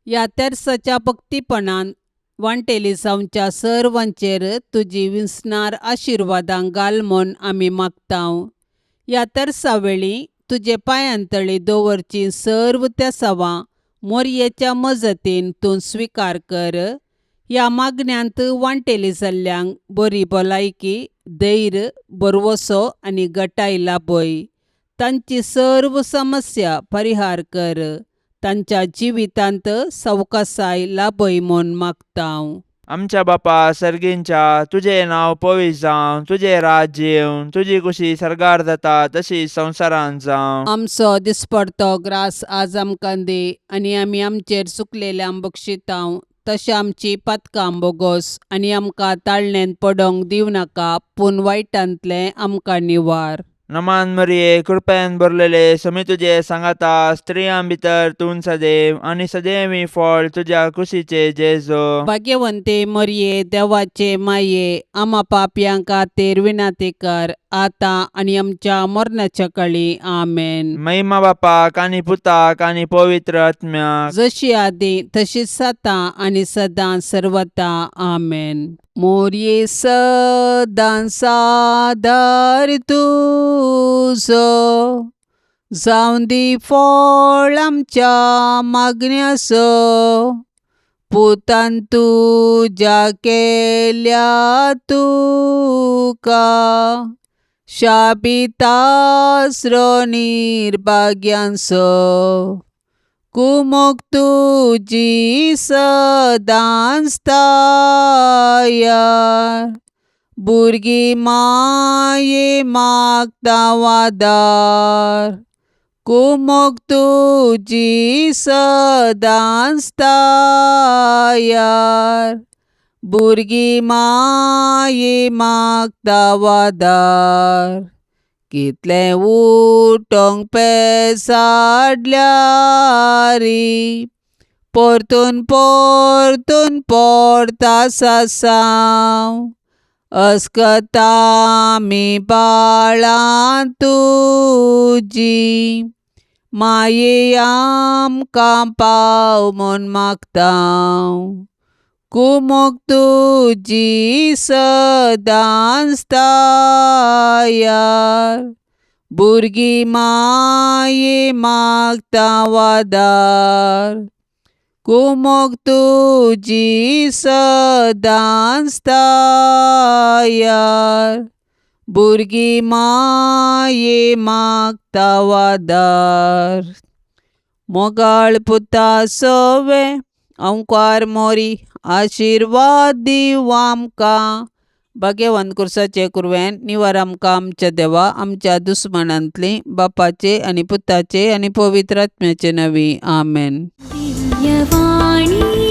ह्या तेर्साच्या भक्तीपणान वांटेली जावच्या सर्वांचेर तुजी विस्नार आशिर्वादां घाल म्हूण आमी मागतांव. ह्या तेर्सा वेळी तुजे पांयांतळी दवरची सर्व त्या सवां मोरयेच्या मजतीन तूं स्विकार कर. ह्या मागण्यांत वांटेली जाल्ल्यांक बरी भलायकी, धैर्य, बरवसो आनी घटाय लाभय. तांची सर्व समस्या परिहार कर. तांच्या जिवितांत सवकासाय लाभय म्हूण मागतांव. आमच्या बापा सर्गींच्या तुझे नांव पवित्र जावं, तुझे राज्य येवं, तुजी कुशी सरकार जाता तशी संवसारांत जावं. आमचो दिसपडतो ग्रास आज आमकां दी, आनी आमी आमचेर चुकलेल्यांक बक्षितांव, तशें आमची पातकां बोगोस आनी आमकां ताळणेंत पडोवंक दिवं नाका, पूण वायटांतले आमकां निवार. नमान मरिये कृपेन भरलेले समी तुजे सांगाता स्त्रियां भितर तूं सदैव आनी सदैवी फळ तुज्या कुशीचे जेजू. भाग्यवंते मरिये, देवाचे माये, आमा पापयां खातीर विनाती कर, आतां आनी आमच्या मरणाच्या काळी. आमेन. महिमा बापाक आनी पुताक आनी पवित्र आत्म्याक जशी आदी तशीच आतां आनी सदां सर्वता. आमेन. मोरये सदां सादर तुजो, जावं दी फळ आमच्या मागण्याचो, पुतान तुज्या केल्या तुका शापितास्रो निर्भाग्यांचो. कुमोक तुजी सदांच तयार, भुरगीं माये मागता वादार. कुमोक तुजी सदांच तयार, भुरगीं माये मागता वादार. कितले उठोंक पेसाडल्यारी, परतून परतून पडता सासांव. अस्कता आमी बाळां तुजी, माये आमकां पाव म्हूण मागतांव. कुमोक तुजी सदांच तयार, भुरगीं माये मागता वादार. कुमोक तुजी सदांच तयार, भुरगीं माये मागता वादार. मोगाळ पुता सवे ओंकार मोरी आशीर्वाद दिव आमकां. भाग्यवंत कुर्साचे कुरवेन निवार आमकां आमच्या देवा आमच्या दुस्मनांतली बापाचे आनी पुताचे आनी पवित्र आत्म्याचे नवी. आमेन. दिव्यवाणी